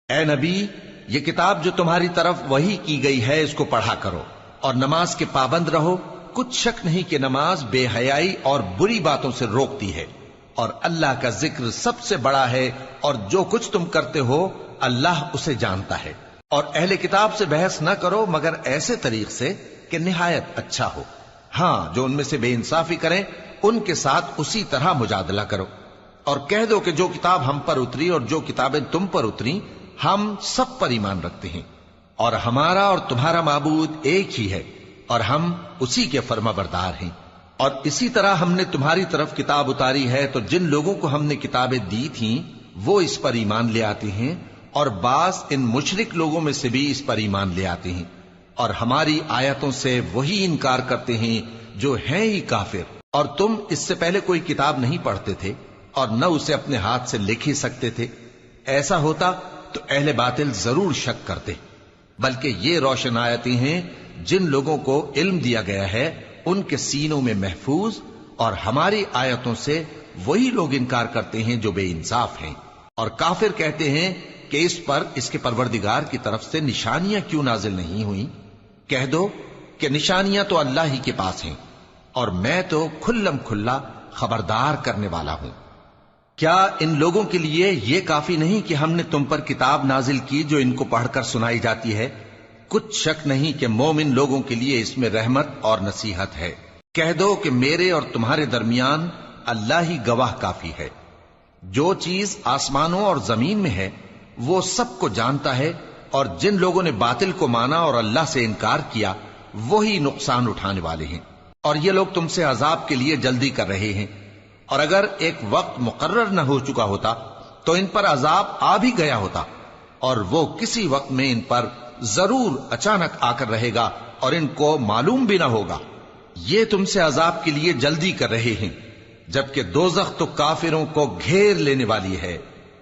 اے نبی، یہ کتاب جو تمہاری طرف وحی کی گئی ہے اس کو پڑھا کرو اور نماز کے پابند رہو۔ کچھ شک نہیں کہ نماز بے حیائی اور بری باتوں سے روکتی ہے، اور اللہ کا ذکر سب سے بڑا ہے، اور جو کچھ تم کرتے ہو اللہ اسے جانتا ہے۔ اور اہل کتاب سے بحث نہ کرو مگر ایسے طریق سے کہ نہایت اچھا ہو۔ ہاں، جو ان میں سے بے انصافی کریں ان کے ساتھ اسی طرح مجادلہ کرو، اور کہہ دو کہ جو کتاب ہم پر اتری اور جو کتابیں تم پر اتری ہم سب پر ایمان رکھتے ہیں، اور ہمارا اور تمہارا معبود ایک ہی ہے، اور ہم اسی کے فرما بردار ہیں۔ اور اسی طرح ہم نے تمہاری طرف کتاب اتاری ہے تو جن لوگوں کو ہم نے کتابیں دی تھیں وہ اس پر ایمان لے آتے ہیں، اور بعض ان مشرک لوگوں میں سے بھی اس پر ایمان لے آتے ہیں، اور ہماری آیتوں سے وہی انکار کرتے ہیں جو ہیں ہی کافر۔ اور تم اس سے پہلے کوئی کتاب نہیں پڑھتے تھے اور نہ اسے اپنے ہاتھ سے لکھ ہی سکتے تھے۔ ایسا ہوتا تو اہل باطل ضرور شک کرتے، بلکہ یہ روشن آیتیں ہیں جن لوگوں کو علم دیا گیا ہے ان کے سینوں میں محفوظ، اور ہماری آیتوں سے وہی لوگ انکار کرتے ہیں جو بے انصاف ہیں۔ اور کافر کہتے ہیں کہ اس پر اس کے پروردگار کی طرف سے نشانیاں کیوں نازل نہیں ہوئیں؟ کہہ دو کہ نشانیاں تو اللہ ہی کے پاس ہیں، اور میں تو کھلم کھلا خبردار کرنے والا ہوں۔ کیا ان لوگوں کے لیے یہ کافی نہیں کہ ہم نے تم پر کتاب نازل کی جو ان کو پڑھ کر سنائی جاتی ہے؟ کچھ شک نہیں کہ مومن لوگوں کے لیے اس میں رحمت اور نصیحت ہے۔ کہہ دو کہ میرے اور تمہارے درمیان اللہ ہی گواہ کافی ہے۔ جو چیز آسمانوں اور زمین میں ہے وہ سب کو جانتا ہے، اور جن لوگوں نے باطل کو مانا اور اللہ سے انکار کیا وہی نقصان اٹھانے والے ہیں۔ اور یہ لوگ تم سے عذاب کے لیے جلدی کر رہے ہیں، اور اگر ایک وقت مقرر نہ ہو چکا ہوتا تو ان پر عذاب آ بھی گیا ہوتا، اور وہ کسی وقت میں ان پر ضرور اچانک آ کر رہے گا اور ان کو معلوم بھی نہ ہوگا۔ یہ تم سے عذاب کے لیے جلدی کر رہے ہیں، جبکہ دوزخ تو کافروں کو گھیر لینے والی ہے۔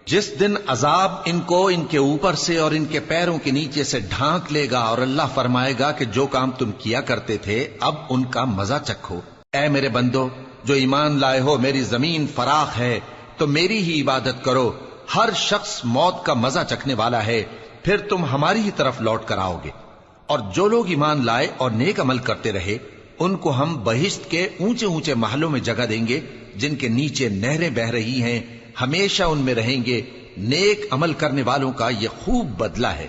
جس دن عذاب ان کو ان کے اوپر سے اور ان کے پیروں کے نیچے سے ڈھانک لے گا، اور اللہ فرمائے گا کہ جو کام تم کیا کرتے تھے اب ان کا مزہ چکھو۔ اے میرے بندو جو ایمان لائے ہو، میری زمین فراخ ہے تو میری ہی عبادت کرو۔ ہر شخص موت کا مزہ چکھنے والا ہے، پھر تم ہماری ہی طرف لوٹ کر آؤ گے۔ اور جو لوگ ایمان لائے اور نیک عمل کرتے رہے ان کو ہم بہشت کے اونچے اونچے محلوں میں جگہ دیں گے جن کے نیچے نہریں بہ رہی ہیں، ہمیشہ ان میں رہیں گے۔ نیک عمل کرنے والوں کا یہ خوب بدلہ ہے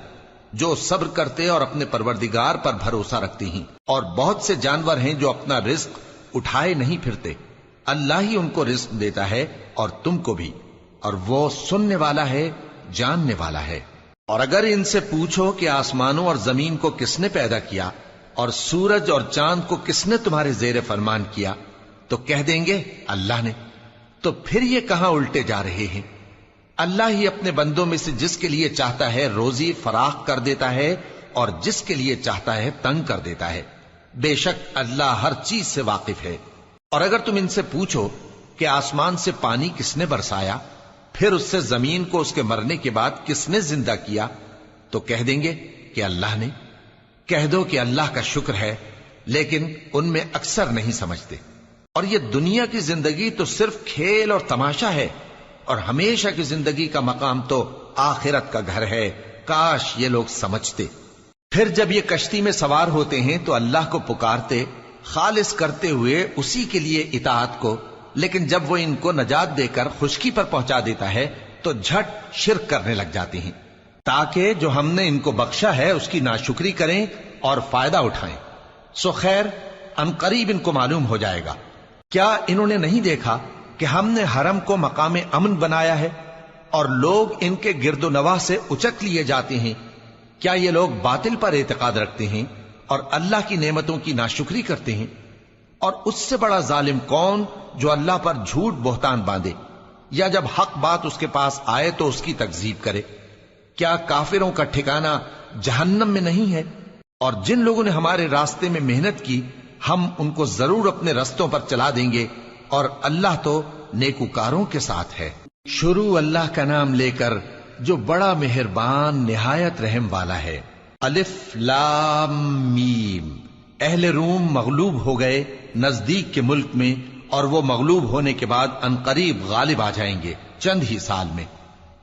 جو صبر کرتے اور اپنے پروردگار پر بھروسہ رکھتے ہیں۔ اور بہت سے جانور ہیں جو اپنا رزق اٹھائے نہیں پھرتے، اللہ ہی ان کو رزق دیتا ہے اور تم کو بھی، اور وہ سننے والا ہے، جاننے والا ہے۔ اور اگر ان سے پوچھو کہ آسمانوں اور زمین کو کس نے پیدا کیا اور سورج اور چاند کو کس نے تمہارے زیر فرمان کیا تو کہہ دیں گے اللہ نے۔ تو پھر یہ کہاں الٹے جا رہے ہیں؟ اللہ ہی اپنے بندوں میں سے جس کے لیے چاہتا ہے روزی فراخ کر دیتا ہے اور جس کے لیے چاہتا ہے تنگ کر دیتا ہے۔ بے شک اللہ ہر چیز سے واقف ہے۔ اور اگر تم ان سے پوچھو کہ آسمان سے پانی کس نے برسایا، پھر اس سے زمین کو اس کے مرنے کے بعد کس نے زندہ کیا تو کہہ دیں گے کہ اللہ نے۔ کہہ دو کہ اللہ کا شکر ہے، لیکن ان میں اکثر نہیں سمجھتے۔ اور یہ دنیا کی زندگی تو صرف کھیل اور تماشا ہے، اور ہمیشہ کی زندگی کا مقام تو آخرت کا گھر ہے۔ کاش یہ لوگ سمجھتے۔ پھر جب یہ کشتی میں سوار ہوتے ہیں تو اللہ کو پکارتے خالص کرتے ہوئے اسی کے لیے اطاعت کو، لیکن جب وہ ان کو نجات دے کر خشکی پر پہنچا دیتا ہے تو جھٹ شرک کرنے لگ جاتے ہیں، تاکہ جو ہم نے ان کو بخشا ہے اس کی ناشکری کریں اور فائدہ اٹھائیں۔ سو خیر عنقریب ان کو معلوم ہو جائے گا۔ کیا انہوں نے نہیں دیکھا کہ ہم نے حرم کو مقام امن بنایا ہے اور لوگ ان کے گرد و نواح سے اچک لیے جاتے ہیں؟ کیا یہ لوگ باطل پر اعتقاد رکھتے ہیں اور اللہ کی نعمتوں کی ناشکری کرتے ہیں؟ اور اس سے بڑا ظالم کون جو اللہ پر جھوٹ بہتان باندھے، یا جب حق بات اس کے پاس آئے تو اس کی تکذیب کرے؟ کیا کافروں کا ٹھکانہ جہنم میں نہیں ہے؟ اور جن لوگوں نے ہمارے راستے میں محنت کی ہم ان کو ضرور اپنے رستوں پر چلا دیں گے، اور اللہ تو نیکوکاروں کے ساتھ ہے۔ شروع اللہ کا نام لے کر جو بڑا مہربان نہایت رحم والا ہے۔ الف لام میم۔ اہل روم مغلوب ہو گئے نزدیک کے ملک میں، اور وہ مغلوب ہونے کے بعد عنقریب غالب آ جائیں گے چند ہی سال میں۔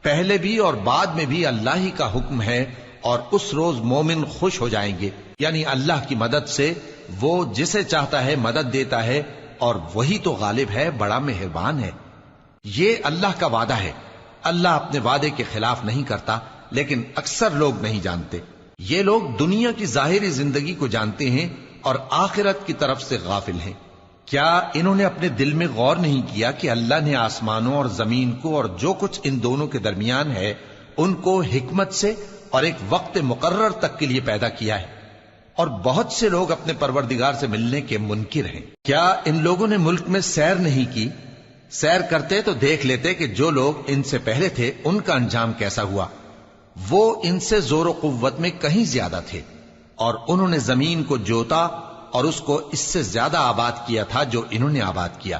پہلے بھی اور بعد میں بھی اللہ ہی کا حکم ہے، اور اس روز مومن خوش ہو جائیں گے، یعنی اللہ کی مدد سے وہ جسے چاہتا ہے مدد دیتا ہے، اور وہی تو غالب ہے، بڑا مہربان ہے۔ یہ اللہ کا وعدہ ہے، اللہ اپنے وعدے کے خلاف نہیں کرتا، لیکن اکثر لوگ نہیں جانتے۔ یہ لوگ دنیا کی ظاہری زندگی کو جانتے ہیں اور آخرت کی طرف سے غافل ہیں۔ کیا انہوں نے اپنے دل میں غور نہیں کیا کہ اللہ نے آسمانوں اور زمین کو اور جو کچھ ان دونوں کے درمیان ہے ان کو حکمت سے اور ایک وقت مقرر تک کے لیے پیدا کیا ہے، اور بہت سے لوگ اپنے پروردگار سے ملنے کے منکر ہیں۔ کیا ان لوگوں نے ملک میں سیر نہیں کی؟ سیر کرتے تو دیکھ لیتے کہ جو لوگ ان سے پہلے تھے ان کا انجام کیسا ہوا۔ وہ ان سے زور و قوت میں کہیں زیادہ تھے، اور انہوں نے زمین کو جوتا اور اس کو اس سے زیادہ آباد کیا تھا جو انہوں نے آباد کیا،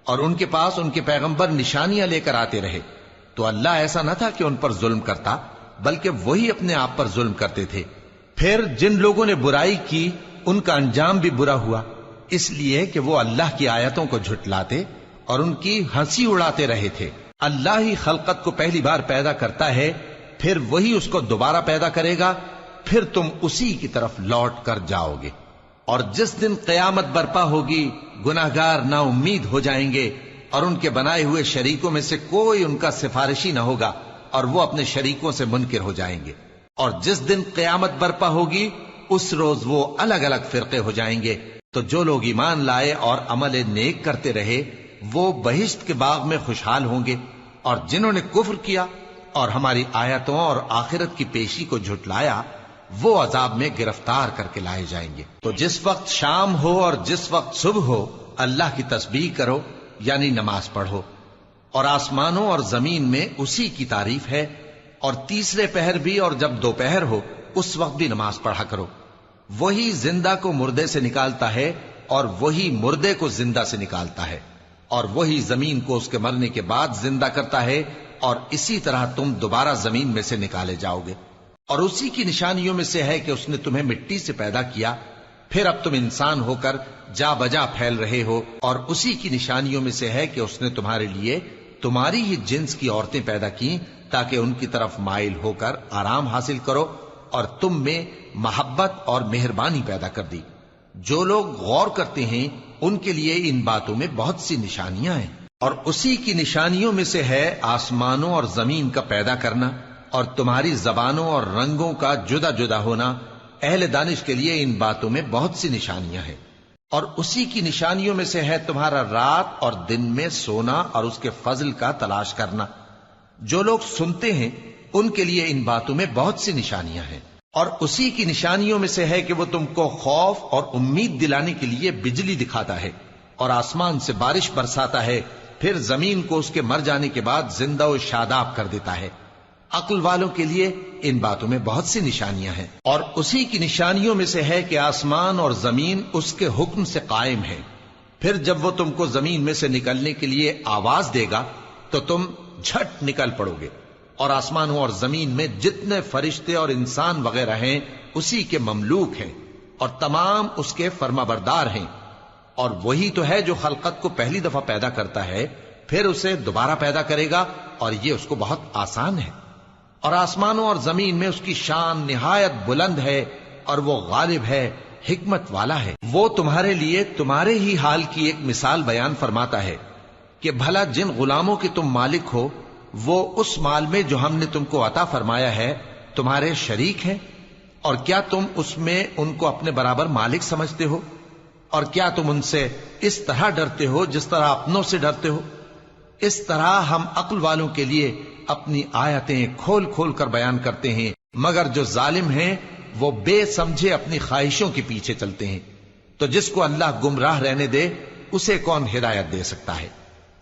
اور ان کے پاس ان کے پیغمبر نشانیاں لے کر آتے رہے، تو اللہ ایسا نہ تھا کہ ان پر ظلم کرتا، بلکہ وہی اپنے آپ پر ظلم کرتے تھے۔ پھر جن لوگوں نے برائی کی ان کا انجام بھی برا ہوا، اس لیے کہ وہ اللہ کی آیتوں کو جھٹلاتے اور ان کی ہنسی اڑاتے رہے تھے۔ اللہ ہی خلقت کو پہلی بار پیدا کرتا ہے، پھر وہی اس کو دوبارہ پیدا کرے گا، پھر تم اسی کی طرف لوٹ کر جاؤ گے۔ اور جس دن قیامت برپا ہوگی گناہگار نا امید ہو جائیں گے، اور ان کے بنائے ہوئے شریکوں میں سے کوئی ان کا سفارشی نہ ہوگا، اور وہ اپنے شریکوں سے منکر ہو جائیں گے۔ اور جس دن قیامت برپا ہوگی اس روز وہ الگ الگ فرقے ہو جائیں گے، تو جو لوگ ایمان لائے اور عمل نیک کرتے رہے وہ بہشت کے باغ میں خوشحال ہوں گے، اور جنہوں نے کفر کیا اور ہماری آیتوں اور آخرت کی پیشی کو جھٹلایا وہ عذاب میں گرفتار کر کے لائے جائیں گے۔ تو جس وقت شام ہو اور جس وقت صبح ہو اللہ کی تسبیح کرو، یعنی نماز پڑھو، اور آسمانوں اور زمین میں اسی کی تعریف ہے، اور تیسرے پہر بھی اور جب دوپہر ہو اس وقت بھی نماز پڑھا کرو۔ وہی زندہ کو مردے سے نکالتا ہے اور وہی مردے کو زندہ سے نکالتا ہے، اور وہی زمین کو اس کے مرنے کے بعد زندہ کرتا ہے، اور اسی طرح تم دوبارہ زمین میں سے نکالے جاؤ گے۔ اور اسی کی نشانیوں میں سے ہے کہ اس نے تمہیں مٹی سے پیدا کیا، پھر اب تم انسان ہو کر جا بجا پھیل رہے ہو، اور اسی کی نشانیوں میں سے ہے کہ اس نے تمہارے لیے تمہاری ہی جنس کی عورتیں پیدا کی تاکہ ان کی طرف مائل ہو کر آرام حاصل کرو، اور تم میں محبت اور مہربانی پیدا کر دی۔ جو لوگ غور کرتے ہیں ان کے لیے ان باتوں میں بہت سی نشانیاں ہیں۔ اور اسی کی نشانیوں میں سے ہے آسمانوں اور زمین کا پیدا کرنا، اور تمہاری زبانوں اور رنگوں کا جدا جدا ہونا۔ اہل دانش کے لیے ان باتوں میں بہت سی نشانیاں ہیں۔ اور اسی کی نشانیوں میں سے ہے تمہارا رات اور دن میں سونا اور اس کے فضل کا تلاش کرنا۔ جو لوگ سنتے ہیں ان کے لیے ان باتوں میں بہت سی نشانیاں ہیں۔ اور اسی کی نشانیوں میں سے ہے کہ وہ تم کو خوف اور امید دلانے کے لیے بجلی دکھاتا ہے، اور آسمان سے بارش برساتا ہے، پھر زمین کو اس کے مر جانے کے بعد زندہ و شاداب کر دیتا ہے۔ عقل والوں کے لیے ان باتوں میں بہت سی نشانیاں ہیں۔ اور اسی کی نشانیوں میں سے ہے کہ آسمان اور زمین اس کے حکم سے قائم ہیں، پھر جب وہ تم کو زمین میں سے نکلنے کے لیے آواز دے گا تو تم جھٹ نکل پڑو گے۔ اور آسمانوں اور زمین میں جتنے فرشتے اور انسان وغیرہ ہیں اسی کے مملوک ہیں، اور تمام اس کے فرما بردار ہیں۔ اور وہی تو ہے جو خلقت کو پہلی دفعہ پیدا کرتا ہے، پھر اسے دوبارہ پیدا کرے گا، اور یہ اس کو بہت آسان ہے۔ اور آسمانوں اور زمین میں اس کی شان نہایت بلند ہے، اور وہ غالب ہے، حکمت والا ہے۔ وہ تمہارے لیے تمہارے ہی حال کی ایک مثال بیان فرماتا ہے کہ بھلا جن غلاموں کے تم مالک ہو وہ اس مال میں جو ہم نے تم کو عطا فرمایا ہے تمہارے شریک ہیں، اور کیا تم اس میں ان کو اپنے برابر مالک سمجھتے ہو؟ اور کیا تم ان سے اس طرح ڈرتے ہو جس طرح اپنوں سے ڈرتے ہو؟ اس طرح ہم عقل والوں کے لیے اپنی آیتیں کھول کھول کر بیان کرتے ہیں، مگر جو ظالم ہیں وہ بے سمجھے اپنی خواہشوں کے پیچھے چلتے ہیں۔ تو جس کو اللہ گمراہ رہنے دے اسے کون ہدایت دے سکتا ہے،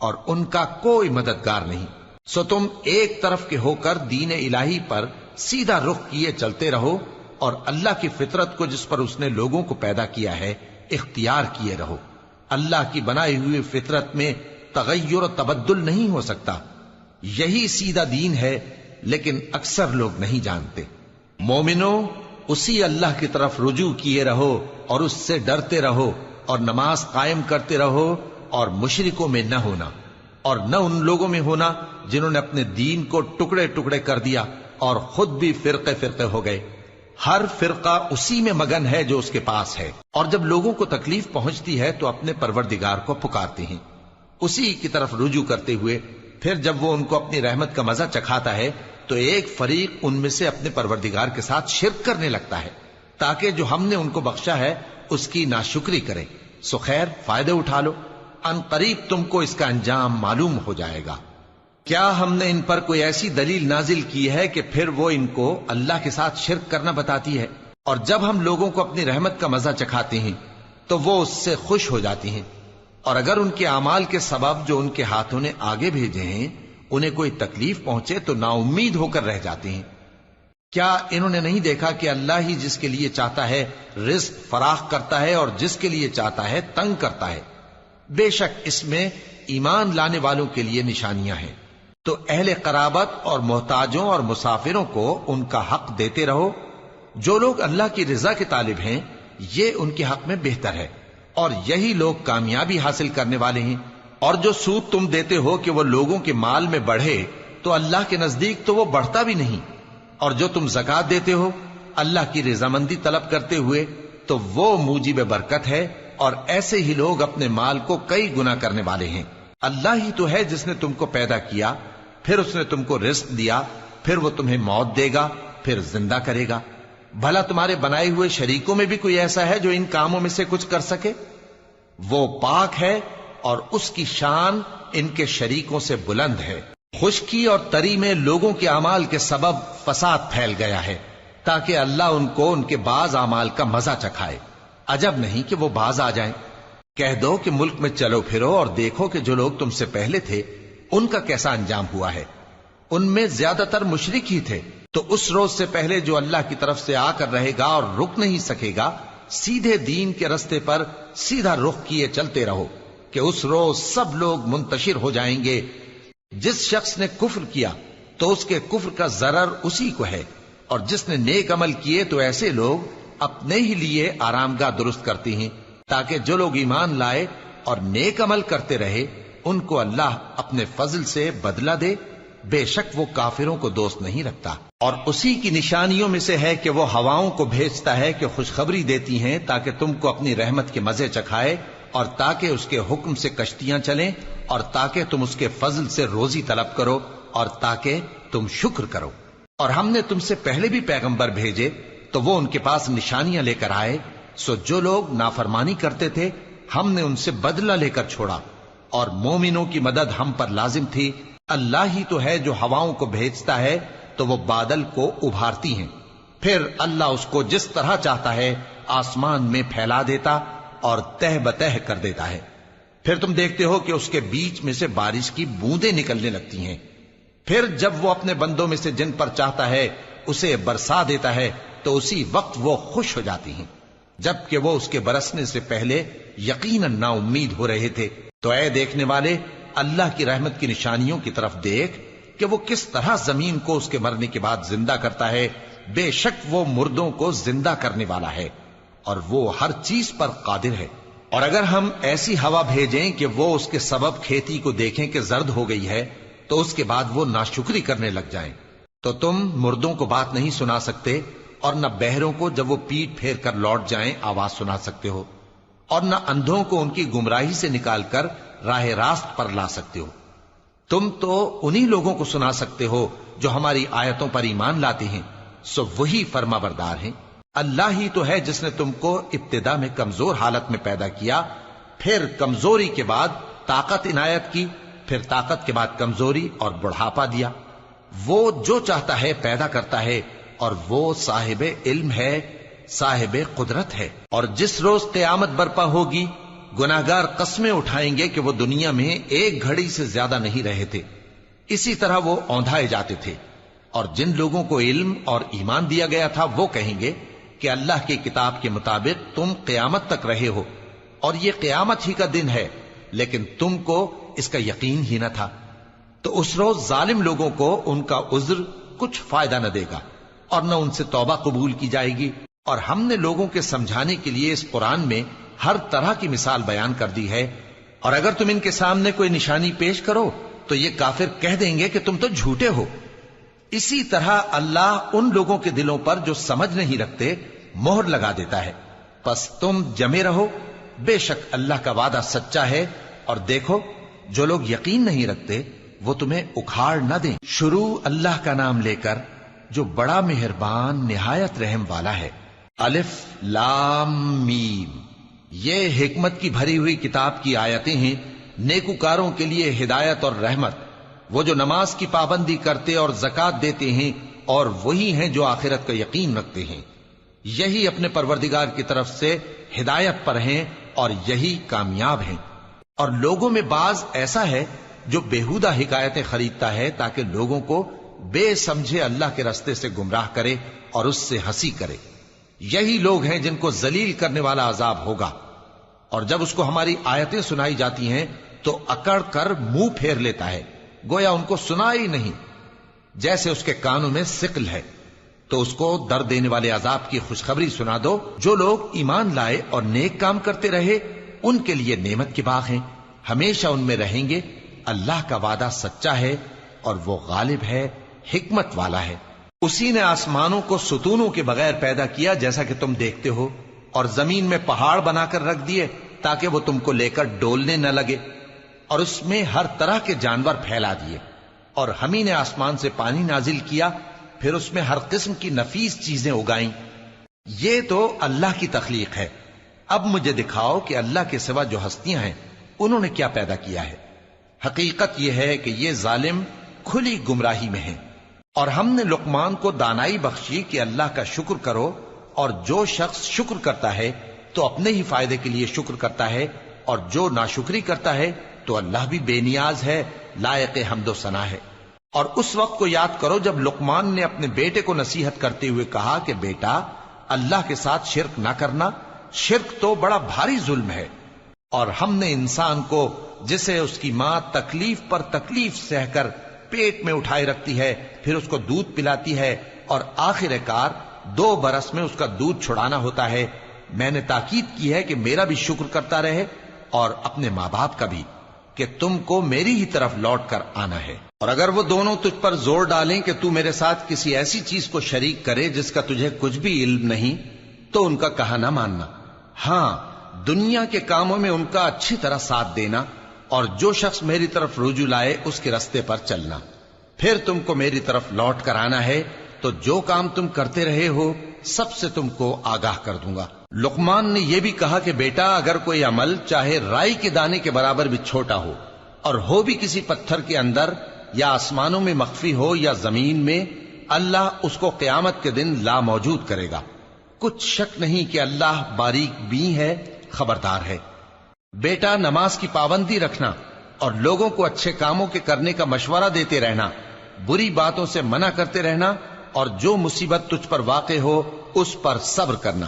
اور ان کا کوئی مددگار نہیں۔ سو تم ایک طرف کے ہو کر دین الہی پر سیدھا رخ کیے چلتے رہو، اور اللہ کی فطرت کو جس پر اس نے لوگوں کو پیدا کیا ہے اختیار کیے رہو۔ اللہ کی بنائی ہوئی فطرت میں تغیر و تبدل نہیں ہو سکتا، یہی سیدھا دین ہے، لیکن اکثر لوگ نہیں جانتے۔ مومنو، اسی اللہ کی طرف رجوع کیے رہو اور اس سے ڈرتے رہو، اور نماز قائم کرتے رہو، اور مشرکوں میں نہ ہونا۔ اور نہ ان لوگوں میں ہونا جنہوں نے اپنے دین کو ٹکڑے ٹکڑے کر دیا اور خود بھی فرقے فرقے ہو گئے۔ ہر فرقہ اسی میں مگن ہے جو اس کے پاس ہے، اور جب لوگوں کو تکلیف پہنچتی ہے تو اپنے پروردگار کو پکارتے ہیں، اسی کی طرف رجوع کرتے ہوئے پھر جب وہ ان کو اپنی رحمت کا مزہ چکھاتا ہے تو ایک فریق ان میں سے اپنے پروردگار کے ساتھ شرک کرنے لگتا ہے تاکہ جو ہم نے ان کو بخشا ہے اس کی ناشکری کریں۔ سو خیر، فائدے اٹھا لو، ان قریب تم کو اس کا انجام معلوم ہو جائے گا۔ کیا ہم نے ان پر کوئی ایسی دلیل نازل کی ہے کہ پھر وہ ان کو اللہ کے ساتھ شرک کرنا بتاتی ہے؟ اور جب ہم لوگوں کو اپنی رحمت کا مزہ چکھاتے ہیں تو وہ اس سے خوش ہو جاتی ہیں، اور اگر ان کے اعمال کے سبب جو ان کے ہاتھوں نے آگے بھیجے ہیں انہیں کوئی تکلیف پہنچے تو نا امید ہو کر رہ جاتے ہیں۔ کیا انہوں نے نہیں دیکھا کہ اللہ ہی جس کے لیے چاہتا ہے رزق فراخ کرتا ہے اور جس کے لیے چاہتا ہے تنگ کرتا ہے؟ بے شک اس میں ایمان لانے والوں کے لیے نشانیاں ہیں۔ تو اہل قرابت اور محتاجوں اور مسافروں کو ان کا حق دیتے رہو۔ جو لوگ اللہ کی رضا کے طالب ہیں یہ ان کے حق میں بہتر ہے، اور یہی لوگ کامیابی حاصل کرنے والے ہیں۔ اور جو سود تم دیتے ہو کہ وہ لوگوں کے مال میں بڑھے تو اللہ کے نزدیک تو وہ بڑھتا بھی نہیں، اور جو تم زکوٰۃ دیتے ہو اللہ کی رضامندی طلب کرتے ہوئے تو وہ موجب برکت ہے، اور ایسے ہی لوگ اپنے مال کو کئی گنا کرنے والے ہیں۔ اللہ ہی تو ہے جس نے تم کو پیدا کیا، پھر اس نے تم کو رزق دیا، پھر وہ تمہیں موت دے گا، پھر زندہ کرے گا۔ بھلا تمہارے بنائے ہوئے شریکوں میں بھی کوئی ایسا ہے جو ان کاموں میں سے کچھ کر سکے؟ وہ پاک ہے اور اس کی شان ان کے شریکوں سے بلند ہے۔ خشکی اور تری میں لوگوں کے اعمال کے سبب فساد پھیل گیا ہے تاکہ اللہ ان کو ان کے بعض اعمال کا مزہ چکھائے۔ عجب نہیں کہ وہ باز آ جائیں۔ کہہ دو کہ ملک میں چلو پھرو اور دیکھو کہ جو لوگ تم سے پہلے تھے ان کا کیسا انجام ہوا ہے۔ ان میں زیادہ تر مشرک ہی تھے، تو اس روز سے پہلے جو اللہ کی طرف سے آ کر رہے گا اور رک نہیں سکے گا، سیدھے دین کے رستے پر سیدھا رخ کیے چلتے رہو کہ اس روز سب لوگ منتشر ہو جائیں گے۔ جس شخص نے کفر کیا تو اس کے کفر کا ضرر اسی کو ہے، اور جس نے نیک عمل کیے تو ایسے لوگ اپنے ہی لیے آرام گاہ درست کرتے ہیں تاکہ جو لوگ ایمان لائے اور نیک عمل کرتے رہے ان کو اللہ اپنے فضل سے بدلہ دے۔ بے شک وہ کافروں کو دوست نہیں رکھتا۔ اور اسی کی نشانیوں میں سے ہے کہ وہ ہواؤں کو بھیجتا ہے کہ خوشخبری دیتی ہیں تاکہ تم کو اپنی رحمت کے مزے چکھائے، اور تاکہ اس کے حکم سے کشتیاں چلیں، اور تاکہ تم اس کے فضل سے روزی طلب کرو، اور تاکہ تم شکر کرو۔ اور ہم نے تم سے پہلے بھی پیغمبر بھیجے تو وہ ان کے پاس نشانیاں لے کر آئے، سو جو لوگ نافرمانی کرتے تھے ہم نے ان سے بدلہ لے کر چھوڑا، اور مومنوں کی مدد ہم پر لازم تھی۔ اللہ ہی تو ہے جو ہواؤں کو بھیجتا ہے تو وہ بادل کو ابھارتی ہیں، پھر اللہ اس کو جس طرح چاہتا ہے آسمان میں پھیلا دیتا اور تہ بتہ کر دیتا ہے۔ پھر تم دیکھتے ہو کہ اس کے بیچ میں سے بارش کی بوندیں نکلنے لگتی ہیں، پھر جب وہ اپنے بندوں میں سے جن پر چاہتا ہے اسے برسا دیتا ہے تو اسی وقت وہ خوش ہو جاتی ہیں، جبکہ وہ اس کے برسنے سے پہلے یقیناً نا امید ہو رہے تھے۔ تو اے دیکھنے والے، اللہ کی رحمت کی نشانیوں کی طرف دیکھ کہ وہ کس طرح زمین کو اس کے مرنے کے بعد زندہ کرتا ہے۔ بے شک وہ مردوں کو زندہ کرنے والا ہے اور وہ ہر چیز پر قادر ہے۔ اور اگر ہم ایسی ہوا بھیجیں کہ وہ اس کے سبب کھیتی کو دیکھیں کہ زرد ہو گئی ہے تو اس کے بعد وہ ناشکری کرنے لگ جائیں، تو تم مردوں کو بات نہیں سنا سکتے، اور نہ بہروں کو جب وہ پیٹ پھیر کر لوٹ جائیں آواز سنا سکتے ہو، اور نہ اندھوں کو ان کی گمراہی سے نکال کر راہ راست پر لا سکتے ہو۔ تم تو انہی لوگوں کو سنا سکتے ہو جو ہماری آیتوں پر ایمان لاتے ہیں، سو وہی فرما بردار ہیں۔ اللہ ہی تو ہے جس نے تم کو ابتدا میں کمزور حالت میں پیدا کیا، پھر کمزوری کے بعد طاقت عنایت کی، پھر طاقت کے بعد کمزوری اور بڑھاپا دیا۔ وہ جو چاہتا ہے پیدا کرتا ہے، اور وہ صاحب علم ہے، صاحب قدرت ہے۔ اور جس روز قیامت برپا ہوگی گناہگار قسمیں اٹھائیں گے کہ وہ دنیا میں ایک گھڑی سے زیادہ نہیں رہے تھے، اسی طرح وہ اوندھائے جاتے تھے۔ اور جن لوگوں کو علم اور ایمان دیا گیا تھا وہ کہیں گے کہ اللہ کی کتاب کے مطابق تم قیامت تک رہے ہو، اور یہ قیامت ہی کا دن ہے، لیکن تم کو اس کا یقین ہی نہ تھا۔ تو اس روز ظالم لوگوں کو ان کا عذر کچھ فائدہ نہ دے گا، اور نہ ان سے توبہ قبول کی جائے گی۔ اور ہم نے لوگوں کے سمجھانے کے لیے اس قرآن میں ہر طرح کی مثال بیان کر دی ہے، اور اگر تم ان کے سامنے کوئی نشانی پیش کرو تو یہ کافر کہہ دیں گے کہ تم تو جھوٹے ہو۔ اسی طرح اللہ ان لوگوں کے دلوں پر جو سمجھ نہیں رکھتے مہر لگا دیتا ہے۔ پس تم جمے رہو، بے شک اللہ کا وعدہ سچا ہے، اور دیکھو جو لوگ یقین نہیں رکھتے وہ تمہیں اکھاڑ نہ دیں۔ شروع اللہ کا نام لے کر جو بڑا مہربان نہایت رحم والا ہے۔ الف لام میم، یہ حکمت کی بھری ہوئی کتاب کی آیتیں ہیں، نیکوکاروں کے لیے ہدایت اور رحمت، وہ جو نماز کی پابندی کرتے اور زکات دیتے ہیں، اور وہی ہیں جو آخرت کا یقین رکھتے ہیں، یہی اپنے پروردگار کی طرف سے ہدایت پر ہیں اور یہی کامیاب ہیں۔ اور لوگوں میں بعض ایسا ہے جو بیہودہ حکایتیں خریدتا ہے تاکہ لوگوں کو بے سمجھے اللہ کے رستے سے گمراہ کرے اور اس سے ہنسی کرے، یہی لوگ ہیں جن کو ذلیل کرنے والا عذاب ہوگا۔ اور جب اس کو ہماری آیتیں سنائی جاتی ہیں تو اکڑ کر منہ پھیر لیتا ہے، گویا ان کو سنا ہی نہیں، جیسے اس کے کانوں میں ثقل ہے۔ تو اس کو درد دینے والے عذاب کی خوشخبری سنا دو۔ جو لوگ ایمان لائے اور نیک کام کرتے رہے ان کے لیے نعمت کے باغ ہیں، ہمیشہ ان میں رہیں گے۔ اللہ کا وعدہ سچا ہے اور وہ غالب ہے، حکمت والا ہے۔ اسی نے آسمانوں کو ستونوں کے بغیر پیدا کیا جیسا کہ تم دیکھتے ہو، اور زمین میں پہاڑ بنا کر رکھ دیے تاکہ وہ تم کو لے کر ڈولنے نہ لگے، اور اس میں ہر طرح کے جانور پھیلا دیے۔ اور ہم ہی نے آسمان سے پانی نازل کیا، پھر اس میں ہر قسم کی نفیس چیزیں اگائیں۔ یہ تو اللہ کی تخلیق ہے۔ اب مجھے دکھاؤ کہ اللہ کے سوا جو ہستیاں ہیں انہوں نے کیا پیدا کیا ہے۔ حقیقت یہ ہے کہ یہ ظالم کھلی گمراہی میں ہیں۔ اور ہم نے لقمان کو دانائی بخشی کہ اللہ کا شکر کرو، اور جو شخص شکر کرتا ہے تو اپنے ہی فائدے کے لیے شکر کرتا ہے، اور جو ناشکری کرتا ہے تو اللہ بھی بے نیاز ہے، لائق حمد و ثنا ہے۔ اور اس وقت کو یاد کرو جب لقمان نے اپنے بیٹے کو نصیحت کرتے ہوئے کہا کہ بیٹا، اللہ کے ساتھ شرک نہ کرنا، شرک تو بڑا بھاری ظلم ہے۔ اور ہم نے انسان کو جسے اس کی ماں تکلیف پر تکلیف سہ کر پیٹ میں اٹھائے رکھتی ہے، پھر اس کو دودھ پلاتی ہے، اور آخر کار 2 برس میں اس کا دودھ چھڑانا ہوتا ہے، میں نے تاکید کی ہے کہ میرا بھی شکر کرتا رہے اور اپنے ماں باپ کا بھی، کہ تم کو میری ہی طرف لوٹ کر آنا ہے۔ اور اگر وہ دونوں تجھ پر زور ڈالیں کہ تو میرے ساتھ کسی ایسی چیز کو شریک کرے جس کا تجھے کچھ بھی علم نہیں، تو ان کا کہا نہ ماننا۔ ہاں، دنیا کے کاموں میں ان کا اچھی طرح ساتھ دینا، اور جو شخص میری طرف رجوع لائے اس کے رستے پر چلنا۔ پھر تم کو میری طرف لوٹ کر آنا ہے تو جو کام تم کرتے رہے ہو سب سے تم کو آگاہ کر دوں گا۔ لقمان نے یہ بھی کہا کہ بیٹا، اگر کوئی عمل چاہے رائی کے دانے کے برابر بھی چھوٹا ہو، اور ہو بھی کسی پتھر کے اندر یا آسمانوں میں مخفی ہو یا زمین میں، اللہ اس کو قیامت کے دن لا موجود کرے گا۔ کچھ شک نہیں کہ اللہ باریک بین ہے، خبردار ہے۔ بیٹا، نماز کی پابندی رکھنا اور لوگوں کو اچھے کاموں کے کرنے کا مشورہ دیتے رہنا، بری باتوں سے منع کرتے رہنا، اور جو مصیبت تجھ پر واقع ہو اس پر صبر کرنا،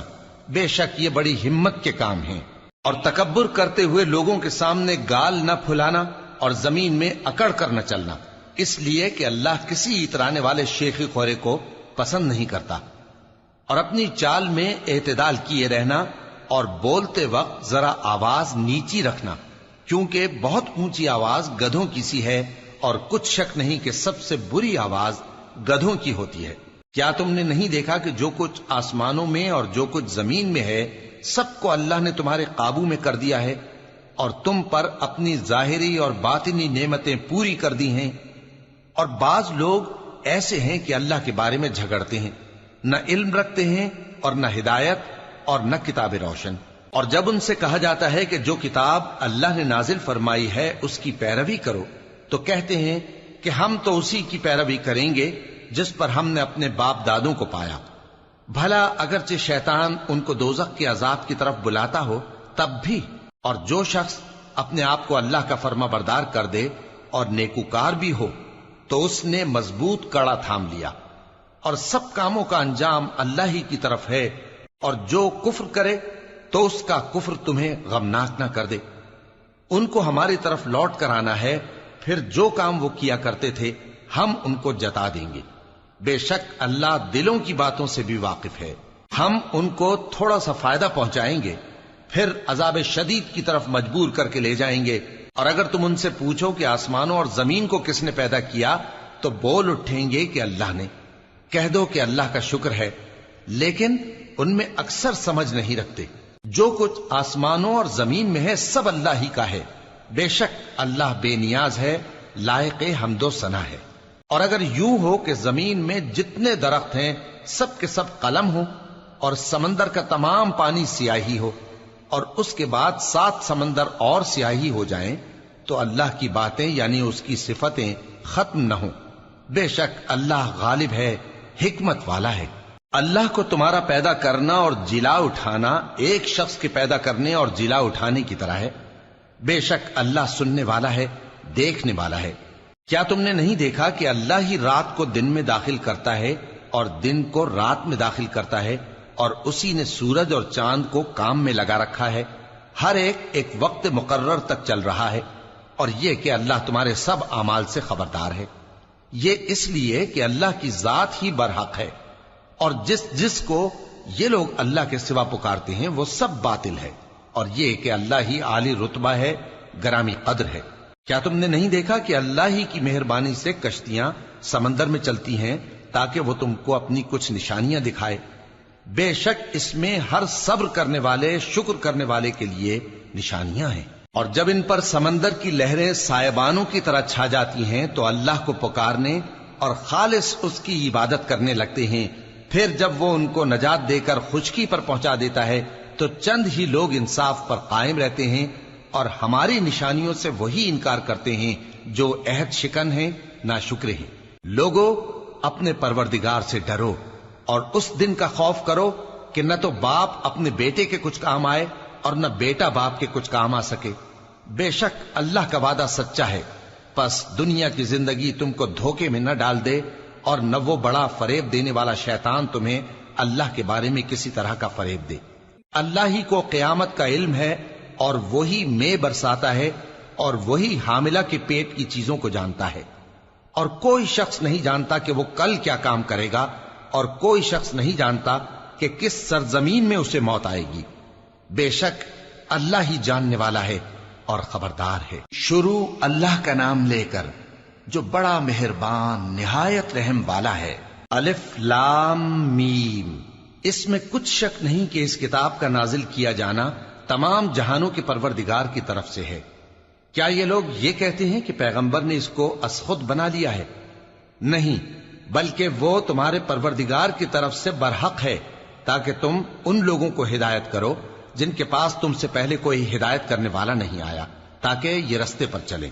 بے شک یہ بڑی ہمت کے کام ہیں۔ اور تکبر کرتے ہوئے لوگوں کے سامنے گال نہ پھلانا اور زمین میں اکڑ کر نہ چلنا، اس لیے کہ اللہ کسی اترانے والے شیخی خورے کو پسند نہیں کرتا۔ اور اپنی چال میں اعتدال کیے رہنا، اور بولتے وقت ذرا آواز نیچی رکھنا، کیونکہ بہت اونچی آواز گدھوں کی سی ہے، اور کچھ شک نہیں کہ سب سے بری آواز گدھوں کی ہوتی ہے۔ کیا تم نے نہیں دیکھا کہ جو کچھ آسمانوں میں اور جو کچھ زمین میں ہے سب کو اللہ نے تمہارے قابو میں کر دیا ہے، اور تم پر اپنی ظاہری اور باطنی نعمتیں پوری کر دی ہیں۔ اور بعض لوگ ایسے ہیں کہ اللہ کے بارے میں جھگڑتے ہیں، نہ علم رکھتے ہیں اور نہ ہدایت اور نہ کتاب روشن۔ اور جب ان سے کہا جاتا ہے کہ جو کتاب اللہ نے نازل فرمائی ہے اس کی پیروی کرو، تو کہتے ہیں کہ ہم تو اسی کی پیروی کریں گے جس پر ہم نے اپنے باپ دادوں کو پایا۔ بھلا اگرچہ شیطان ان کو دوزخ کے عذاب کی طرف بلاتا ہو تب بھی۔ اور جو شخص اپنے آپ کو اللہ کا فرما بردار کر دے اور نیکوکار بھی ہو تو اس نے مضبوط کڑا تھام لیا، اور سب کاموں کا انجام اللہ ہی کی طرف ہے۔ اور جو کفر کرے تو اس کا کفر تمہیں غمناک نہ کر دے۔ ان کو ہماری طرف لوٹ کر آنا ہے، پھر جو کام وہ کیا کرتے تھے ہم ان کو جتا دیں گے۔ بے شک اللہ دلوں کی باتوں سے بھی واقف ہے۔ ہم ان کو تھوڑا سا فائدہ پہنچائیں گے، پھر عذاب شدید کی طرف مجبور کر کے لے جائیں گے۔ اور اگر تم ان سے پوچھو کہ آسمانوں اور زمین کو کس نے پیدا کیا تو بول اٹھیں گے کہ اللہ نے۔ کہہ دو کہ اللہ کا شکر ہے، لیکن ان میں اکثر سمجھ نہیں رکھتے۔ جو کچھ آسمانوں اور زمین میں ہے سب اللہ ہی کا ہے، بے شک اللہ بے نیاز ہے، لائق حمد و ثنا ہے۔ اور اگر یوں ہو کہ زمین میں جتنے درخت ہیں سب کے سب قلم ہو اور سمندر کا تمام پانی سیاہی ہو اور اس کے بعد 7 سمندر اور سیاہی ہو جائیں تو اللہ کی باتیں یعنی اس کی صفتیں ختم نہ ہوں۔ بے شک اللہ غالب ہے، حکمت والا ہے۔ اللہ کو تمہارا پیدا کرنا اور جلا اٹھانا ایک شخص کے پیدا کرنے اور جلا اٹھانے کی طرح ہے۔ بے شک اللہ سننے والا ہے، دیکھنے والا ہے۔ کیا تم نے نہیں دیکھا کہ اللہ ہی رات کو دن میں داخل کرتا ہے اور دن کو رات میں داخل کرتا ہے، اور اسی نے سورج اور چاند کو کام میں لگا رکھا ہے، ہر ایک وقت مقرر تک چل رہا ہے، اور یہ کہ اللہ تمہارے سب اعمال سے خبردار ہے۔ یہ اس لیے کہ اللہ کی ذات ہی برحق ہے، اور جس کو یہ لوگ اللہ کے سوا پکارتے ہیں وہ سب باطل ہے، اور یہ کہ اللہ ہی عالی رتبہ ہے، گرامی قدر ہے۔ کیا تم نے نہیں دیکھا کہ اللہ ہی کی مہربانی سے کشتیاں سمندر میں چلتی ہیں تاکہ وہ تم کو اپنی کچھ نشانیاں دکھائے؟ بے شک اس میں ہر صبر کرنے والے، شکر کرنے والے کے لیے نشانیاں ہیں۔ اور جب ان پر سمندر کی لہریں سائبانوں کی طرح چھا جاتی ہیں تو اللہ کو پکارنے اور خالص اس کی عبادت کرنے لگتے ہیں، پھر جب وہ ان کو نجات دے کر خشکی پر پہنچا دیتا ہے تو چند ہی لوگ انصاف پر قائم رہتے ہیں، اور ہماری نشانیوں سے وہی انکار کرتے ہیں جو عہد شکن ہیں، ناشکرے ہیں۔ لوگو اپنے پروردگار سے ڈرو اور اس دن کا خوف کرو کہ نہ تو باپ اپنے بیٹے کے کچھ کام آئے اور نہ بیٹا باپ کے کچھ کام آ سکے۔ بے شک اللہ کا وعدہ سچا ہے، پس دنیا کی زندگی تم کو دھوکے میں نہ ڈال دے، اور نہ وہ بڑا فریب دینے والا شیطان تمہیں اللہ کے بارے میں کسی طرح کا فریب دے۔ اللہ ہی کو قیامت کا علم ہے، اور وہی میں برساتا ہے، اور وہی حاملہ کے پیٹ کی چیزوں کو جانتا ہے، اور کوئی شخص نہیں جانتا کہ وہ کل کیا کام کرے گا، اور کوئی شخص نہیں جانتا کہ کس سرزمین میں اسے موت آئے گی۔ بے شک اللہ ہی جاننے والا ہے اور خبردار ہے۔ شروع اللہ کا نام لے کر جو بڑا مہربان نہایت رحم والا ہے۔ الف لام میم۔ اس میں کچھ شک نہیں کہ اس کتاب کا نازل کیا جانا تمام جہانوں کے پروردگار کی طرف سے ہے۔ کیا یہ لوگ یہ کہتے ہیں کہ پیغمبر نے اس کو از خود بنا لیا ہے؟ نہیں، بلکہ وہ تمہارے پروردگار کی طرف سے برحق ہے، تاکہ تم ان لوگوں کو ہدایت کرو جن کے پاس تم سے پہلے کوئی ہدایت کرنے والا نہیں آیا، تاکہ یہ رستے پر چلیں۔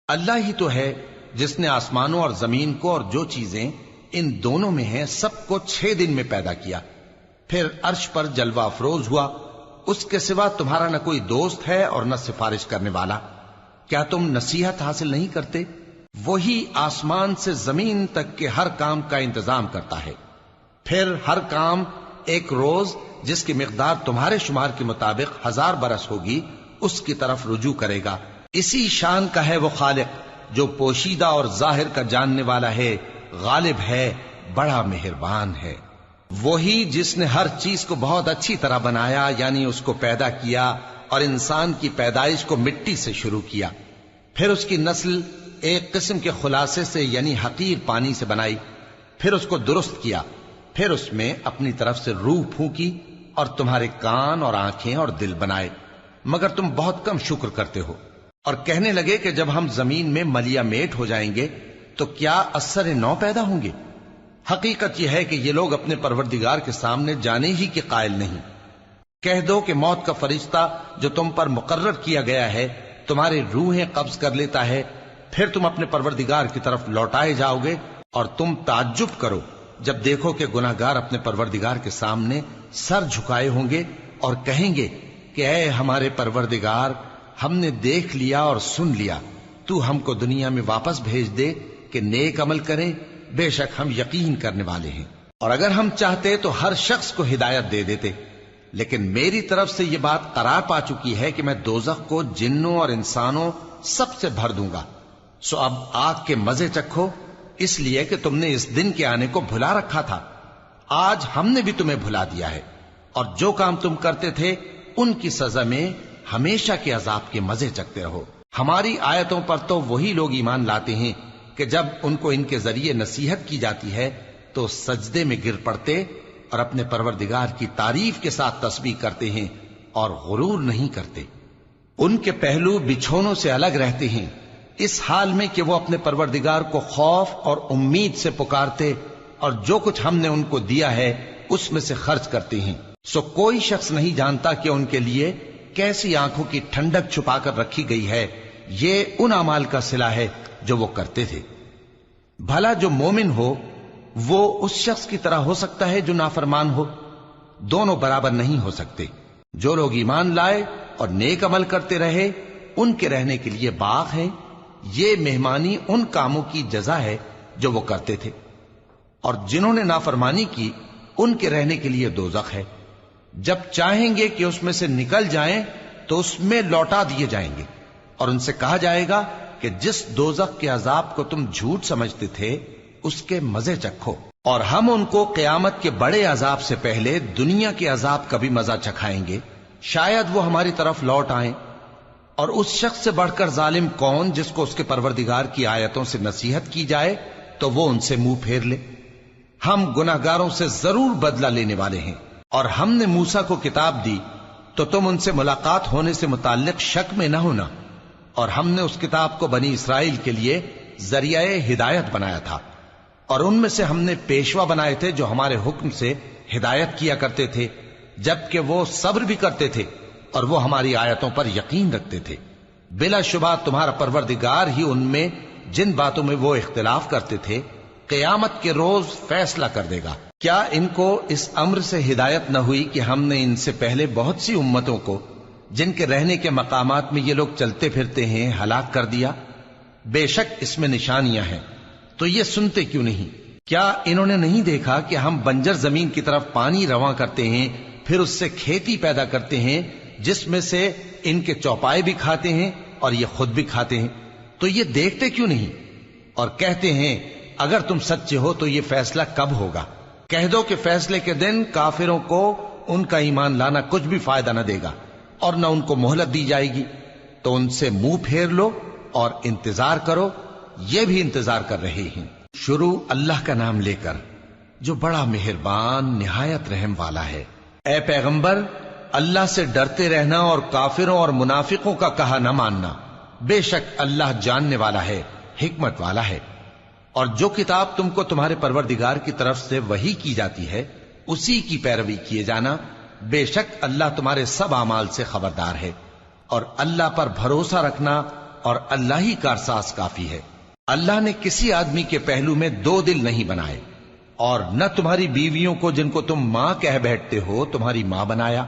اللہ ہی تو ہے جس نے آسمانوں اور زمین کو اور جو چیزیں ان دونوں میں ہیں سب کو 6 دن میں پیدا کیا، پھر عرش پر جلوہ افروز ہوا۔ اس کے سوا تمہارا نہ کوئی دوست ہے اور نہ سفارش کرنے والا۔ کیا تم نصیحت حاصل نہیں کرتے؟ وہی آسمان سے زمین تک کے ہر کام کا انتظام کرتا ہے، پھر ہر کام ایک روز جس کی مقدار تمہارے شمار کے مطابق 1000 برس ہوگی اس کی طرف رجوع کرے گا۔ اسی شان کا ہے وہ خالق جو پوشیدہ اور ظاہر کا جاننے والا ہے، غالب ہے، بڑا مہربان ہے۔ وہی جس نے ہر چیز کو بہت اچھی طرح بنایا، یعنی اس کو پیدا کیا، اور انسان کی پیدائش کو مٹی سے شروع کیا، پھر اس کی نسل ایک قسم کے خلاصے سے یعنی حقیر پانی سے بنائی، پھر اس کو درست کیا، پھر اس میں اپنی طرف سے روح پھونکی، اور تمہارے کان اور آنکھیں اور دل بنائے، مگر تم بہت کم شکر کرتے ہو۔ اور کہنے لگے کہ جب ہم زمین میں ملیا میٹ ہو جائیں گے تو کیا اثر نو پیدا ہوں گے؟ حقیقت یہ ہے کہ یہ لوگ اپنے پروردگار کے سامنے جانے ہی کے قائل نہیں۔ کہہ دو کہ موت کا فرشتہ جو تم پر مقرر کیا گیا ہے تمہاری روحیں قبض کر لیتا ہے، پھر تم اپنے پروردگار کی طرف لوٹائے جاؤ گے، اور تم تعجب کرو جب دیکھو کہ گناہگار اپنے پروردگار کے سامنے سر جھکائے ہوں گے اور کہیں گے کہ اے ہمارے پروردگار، ہم نے دیکھ لیا اور سن لیا، تو ہم کو دنیا میں واپس بھیج دے کہ نیک عمل کریں، بے شک ہم یقین کرنے والے ہیں۔ اور اگر ہم چاہتے تو ہر شخص کو ہدایت دے دیتے، لیکن میری طرف سے یہ بات قرار پا چکی ہے کہ میں دوزخ کو جنوں اور انسانوں سب سے بھر دوں گا، سو اب آگ کے مزے چکھو، اس لیے کہ تم نے اس دن کے آنے کو بھلا رکھا تھا۔ آج ہم نے بھی تمہیں بھلا دیا ہے، اور جو کام تم کرتے تھے ان کی سزا میں ہمیشہ کے عذاب کے مزے چکھتے رہو۔ ہماری آیتوں پر تو وہی لوگ ایمان لاتے ہیں کہ جب ان کو ان کے ذریعے نصیحت کی جاتی ہے تو سجدے میں گر پڑتے اور اپنے پروردگار کی تعریف کے ساتھ تسبیح کرتے ہیں اور غرور نہیں کرتے۔ ان کے پہلو بچھونوں سے الگ رہتے ہیں، اس حال میں کہ وہ اپنے پروردگار کو خوف اور امید سے پکارتے اور جو کچھ ہم نے ان کو دیا ہے اس میں سے خرچ کرتے ہیں۔ سو کوئی شخص نہیں جانتا کہ ان کے لیے کیسی آنکھوں کی ٹھنڈک چھپا کر رکھی گئی ہے، یہ ان اعمال کا صلہ ہے جو وہ کرتے تھے۔ بھلا جو مومن ہو وہ اس شخص کی طرح ہو سکتا ہے جو نافرمان ہو؟ دونوں برابر نہیں ہو سکتے۔ جو لوگ ایمان لائے اور نیک عمل کرتے رہے ان کے رہنے کے لیے باغ ہے، یہ مہمانی ان کاموں کی جزا ہے جو وہ کرتے تھے، اور جنہوں نے نافرمانی کی ان کے رہنے کے لیے دوزخ ہے، جب چاہیں گے کہ اس میں سے نکل جائیں تو اس میں لوٹا دیے جائیں گے، اور ان سے کہا جائے گا کہ جس دوزخ کے عذاب کو تم جھوٹ سمجھتے تھے اس کے مزے چکھو، اور ہم ان کو قیامت کے بڑے عذاب سے پہلے دنیا کے عذاب کا بھی مزہ چکھائیں گے، شاید وہ ہماری طرف لوٹ آئیں۔ اور اس شخص سے بڑھ کر ظالم کون جس کو اس کے پروردگار کی آیتوں سے نصیحت کی جائے تو وہ ان سے منہ پھیر لے۔ ہم گناہگاروں سے ضرور بدلہ لینے والے ہیں، اور ہم نے موسیٰ کو کتاب دی تو تم ان سے ملاقات ہونے سے متعلق شک میں نہ ہونا، اور ہم نے اس کتاب کو بنی اسرائیل کے لیے ذریعہ ہدایت بنایا تھا، اور ان میں سے ہم نے پیشوا بنائے تھے جو ہمارے حکم سے ہدایت کیا کرتے تھے، جبکہ وہ صبر بھی کرتے تھے اور وہ ہماری آیتوں پر یقین رکھتے تھے۔ بلا شبہ تمہارا پروردگار ہی ان میں جن باتوں میں وہ اختلاف کرتے تھے قیامت کے روز فیصلہ کر دے گا۔ کیا ان کو اس امر سے ہدایت نہ ہوئی کہ ہم نے ان سے پہلے بہت سی امتوں کو جن کے رہنے کے مقامات میں یہ لوگ چلتے پھرتے ہیں ہلاک کر دیا؟ بے شک اس میں نشانیاں ہیں، تو یہ سنتے کیوں نہیں؟ کیا انہوں نے نہیں دیکھا کہ ہم بنجر زمین کی طرف پانی رواں کرتے ہیں، پھر اس سے کھیتی پیدا کرتے ہیں جس میں سے ان کے چوپائے بھی کھاتے ہیں اور یہ خود بھی کھاتے ہیں؟ تو یہ دیکھتے کیوں نہیں؟ اور کہتے ہیں اگر تم سچے ہو تو یہ فیصلہ کب ہوگا؟ کہہ دو کہ فیصلے کے دن کافروں کو ان کا ایمان لانا کچھ بھی فائدہ نہ دے گا اور نہ ان کو مہلت دی جائے گی، تو ان سے منہ پھیر لو اور انتظار کرو، یہ بھی انتظار کر رہے ہیں۔ شروع اللہ کا نام لے کر جو بڑا مہربان نہایت رحم والا ہے۔ اے پیغمبر، اللہ سے ڈرتے رہنا اور کافروں اور منافقوں کا کہا نہ ماننا، بے شک اللہ جاننے والا ہے، حکمت والا ہے۔ اور جو کتاب تم کو تمہارے پروردگار کی طرف سے وحی کی جاتی ہے اسی کی پیروی کیے جانا، بے شک اللہ تمہارے سب اعمال سے خبردار ہے، اور اللہ پر بھروسہ رکھنا اور اللہ ہی کارساز کافی ہے۔ اللہ نے کسی آدمی کے پہلو میں دو دل نہیں بنائے، اور نہ تمہاری بیویوں کو جن کو تم ماں کہہ بیٹھتے ہو تمہاری ماں بنایا،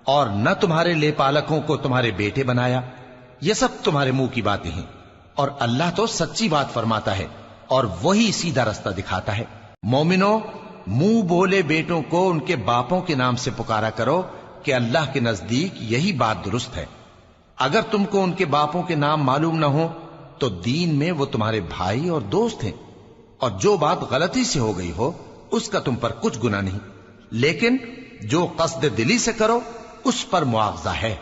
اور نہ تمہارے لے پالکوں کو تمہارے بیٹے بنایا، یہ سب تمہارے منہ کی باتیں ہیں، اور اللہ تو سچی بات فرماتا ہے اور وہی سیدھا رستہ دکھاتا ہے۔ مومنو، منہ بولے بیٹوں کو ان کے باپوں کے نام سے پکارا کرو کہ اللہ کے نزدیک یہی بات درست ہے۔ اگر تم کو ان کے باپوں کے نام معلوم نہ ہو تو دین میں وہ تمہارے بھائی اور دوست ہیں، اور جو بات غلطی سے ہو گئی ہو اس کا تم پر کچھ گناہ نہیں، لیکن جو قصد دلی سے کرو اس پر مواخذہ ہے،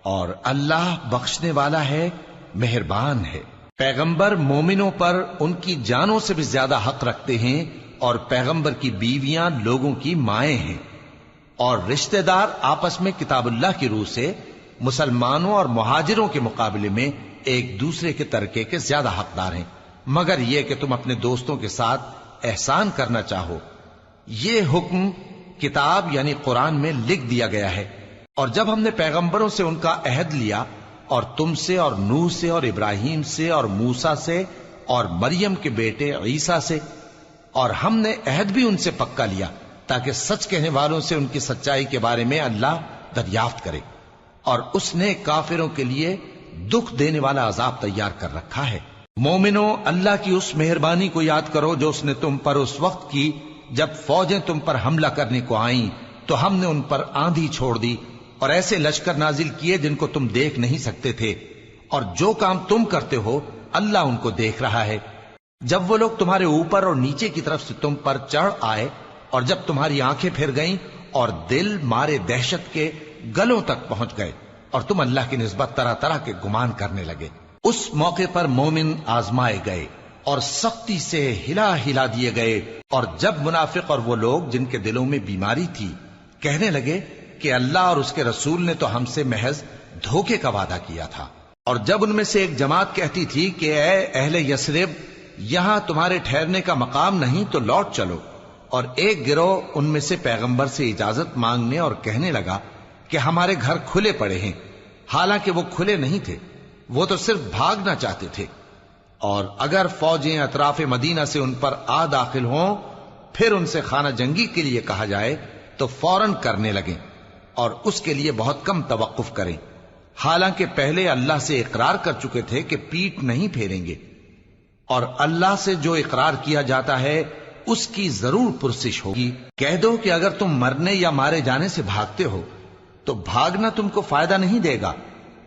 اور اللہ بخشنے والا ہے، مہربان ہے۔ پیغمبر مومنوں پر ان کی جانوں سے بھی زیادہ حق رکھتے ہیں، اور پیغمبر کی بیویاں لوگوں کی مائیں ہیں، اور رشتہ دار آپس میں کتاب اللہ کی روح سے مسلمانوں اور مہاجروں کے مقابلے میں ایک دوسرے کے ترکے کے زیادہ حقدار ہیں، مگر یہ کہ تم اپنے دوستوں کے ساتھ احسان کرنا چاہو۔ یہ حکم کتاب یعنی قرآن میں لکھ دیا گیا ہے، اور جب ہم نے پیغمبروں سے ان کا عہد لیا، اور تم سے اور نوح سے اور ابراہیم سے اور موسیٰ سے اور مریم کے بیٹے عیسیٰ سے، اور ہم نے عہد بھی ان سے پکا لیا تاکہ سچ کہنے والوں سے ان کی سچائی کے بارے میں اللہ دریافت کرے، اور اس نے کافروں کے لیے دکھ دینے والا عذاب تیار کر رکھا ہے۔ مومنو، اللہ کی اس مہربانی کو یاد کرو جو اس نے تم پر اس وقت کی جب فوجیں تم پر حملہ کرنے کو آئیں تو ہم نے ان پر آندھی چھوڑ دی اور ایسے لشکر نازل کیے جن کو تم دیکھ نہیں سکتے تھے، اور جو کام تم کرتے ہو اللہ ان کو دیکھ رہا ہے۔ جب وہ لوگ تمہارے اوپر اور نیچے کی طرف سے تم پر چڑھ آئے، اور جب تمہاری آنکھیں پھر گئیں اور دل مارے دہشت کے گلوں تک پہنچ گئے اور تم اللہ کی نسبت طرح طرح کے گمان کرنے لگے۔ اس موقع پر مومن آزمائے گئے اور سختی سے ہلا ہلا دیے گئے، اور جب منافق اور وہ لوگ جن کے دلوں میں بیماری تھی کہنے لگے کہ اللہ اور اس کے رسول نے تو ہم سے محض دھوکے کا وعدہ کیا تھا، اور جب ان میں سے ایک جماعت کہتی تھی کہ اے اہل یثرب، یہاں تمہارے ٹھہرنے کا مقام نہیں تو لوٹ چلو، اور ایک گروہ ان میں سے پیغمبر سے اجازت مانگنے اور کہنے لگا کہ ہمارے گھر کھلے پڑے ہیں، حالانکہ وہ کھلے نہیں تھے، وہ تو صرف بھاگنا چاہتے تھے، اور اگر فوجیں اطراف مدینہ سے ان پر آ داخل ہوں پھر ان سے خانہ جنگی کے لیے کہا جائے تو فوراً کرنے لگیں اور اس کے لیے بہت کم توقف کریں، حالانکہ پہلے اللہ سے اقرار کر چکے تھے کہ پیٹ نہیں پھیریں گے، اور اللہ سے جو اقرار کیا جاتا ہے اس کی ضرور پرسش ہوگی۔ کہہ دو کہ اگر تم مرنے یا مارے جانے سے بھاگتے ہو تو بھاگنا تم کو فائدہ نہیں دے گا،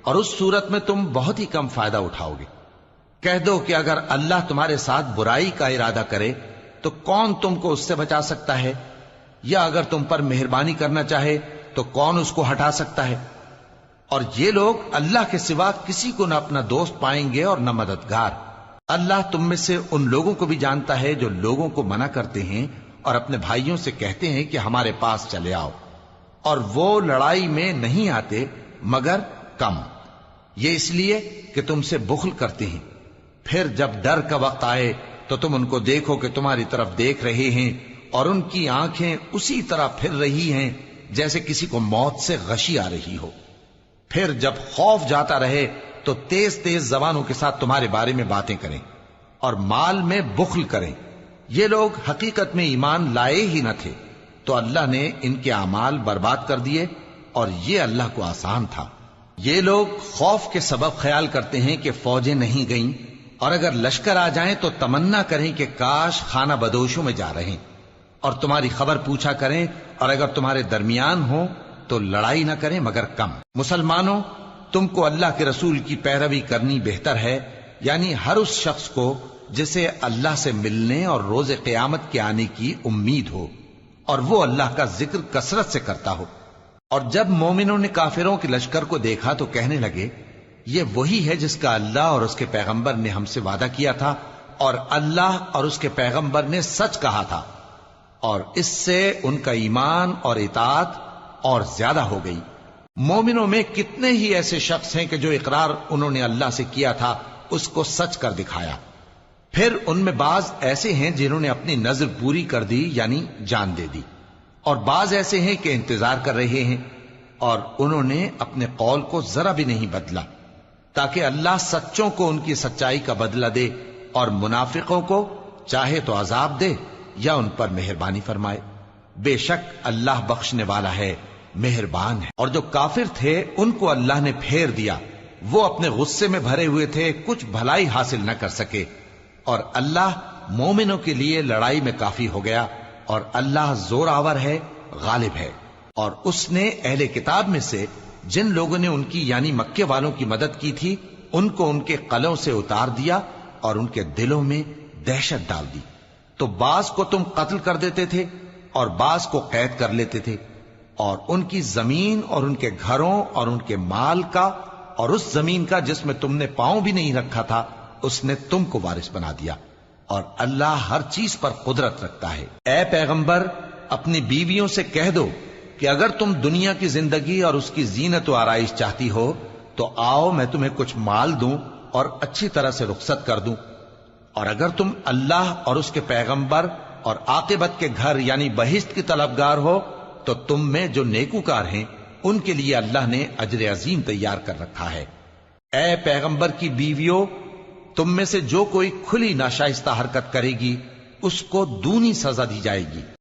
اور اس صورت میں تم بہت ہی کم فائدہ اٹھاؤ گے۔ کہہ دو کہ اگر اللہ تمہارے ساتھ برائی کا ارادہ کرے تو کون تم کو اس سے بچا سکتا ہے، یا اگر تم پر مہربانی کرنا چاہے تو کون اس کو ہٹا سکتا ہے؟ اور یہ لوگ اللہ کے سوا کسی کو نہ اپنا دوست پائیں گے اور نہ مددگار۔ اللہ تم میں سے ان لوگوں کو بھی جانتا ہے جو لوگوں کو منع کرتے ہیں اور اپنے بھائیوں سے کہتے ہیں کہ ہمارے پاس چلے آؤ، اور وہ لڑائی میں نہیں آتے مگر کم، یہ اس لیے کہ تم سے بخل کرتے ہیں۔ پھر جب ڈر کا وقت آئے تو تم ان کو دیکھو کہ تمہاری طرف دیکھ رہے ہیں اور ان کی آنکھیں اسی طرح پھر رہی ہیں جیسے کسی کو موت سے غشی آ رہی ہو۔ پھر جب خوف جاتا رہے تو تیز تیز زبانوں کے ساتھ تمہارے بارے میں باتیں کریں اور مال میں بخل کریں۔ یہ لوگ حقیقت میں ایمان لائے ہی نہ تھے، تو اللہ نے ان کے اعمال برباد کر دیے، اور یہ اللہ کو آسان تھا۔ یہ لوگ خوف کے سبب خیال کرتے ہیں کہ فوجیں نہیں گئیں، اور اگر لشکر آ جائیں تو تمنا کریں کہ کاش خانہ بدوشوں میں جا رہے، اور تمہاری خبر پوچھا کریں، اور اگر تمہارے درمیان ہو تو لڑائی نہ کریں مگر کم۔ مسلمانوں، تم کو اللہ کے رسول کی پیروی کرنی بہتر ہے، یعنی ہر اس شخص کو جسے اللہ سے ملنے اور روز قیامت کے آنے کی امید ہو، اور وہ اللہ کا ذکر کثرت سے کرتا ہو۔ اور جب مومنوں نے کافروں کے لشکر کو دیکھا تو کہنے لگے یہ وہی ہے جس کا اللہ اور اس کے پیغمبر نے ہم سے وعدہ کیا تھا، اور اللہ اور اس کے پیغمبر نے سچ کہا تھا، اور اس سے ان کا ایمان اور اطاعت اور زیادہ ہو گئی۔ مومنوں میں کتنے ہی ایسے شخص ہیں کہ جو اقرار انہوں نے اللہ سے کیا تھا اس کو سچ کر دکھایا۔ پھر ان میں بعض ایسے ہیں جنہوں نے اپنی نظر پوری کر دی، یعنی جان دے دی، اور بعض ایسے ہیں کہ انتظار کر رہے ہیں، اور انہوں نے اپنے قول کو ذرا بھی نہیں بدلا، تاکہ اللہ سچوں کو ان کی سچائی کا بدلہ دے اور منافقوں کو چاہے تو عذاب دے یا ان پر مہربانی فرمائے۔ بے شک اللہ بخشنے والا ہے، مہربان ہے۔ اور جو کافر تھے ان کو اللہ نے پھیر دیا، وہ اپنے غصے میں بھرے ہوئے تھے، کچھ بھلائی حاصل نہ کر سکے، اور اللہ مومنوں کے لیے لڑائی میں کافی ہو گیا، اور اللہ زور آور ہے، غالب ہے۔ اور اس نے اہل کتاب میں سے جن لوگوں نے ان کی یعنی مکے والوں کی مدد کی تھی ان کو ان کے قلعوں سے اتار دیا اور ان کے دلوں میں دہشت ڈال دی، تو بعض کو تم قتل کر دیتے تھے اور بعض کو قید کر لیتے تھے، اور ان کی زمین اور ان کے گھروں اور ان کے مال کا اور اس زمین کا جس میں تم نے پاؤں بھی نہیں رکھا تھا اس نے تم کو وارث بنا دیا، اور اللہ ہر چیز پر قدرت رکھتا ہے۔ اے پیغمبر، اپنی بیویوں سے کہہ دو کہ اگر تم دنیا کی زندگی اور اس کی زینت و آرائش چاہتی ہو تو آؤ میں تمہیں کچھ مال دوں اور اچھی طرح سے رخصت کر دوں، اور اگر تم اللہ اور اس کے پیغمبر اور عاقبت کے گھر یعنی بہشت کی طلبگار ہو تو تم میں جو نیکوکار ہیں ان کے لیے اللہ نے اجر عظیم تیار کر رکھا ہے۔ اے پیغمبر کی بیویوں، تم میں سے جو کوئی کھلی ناشائستہ حرکت کرے گی اس کو دونی سزا دی جائے گی،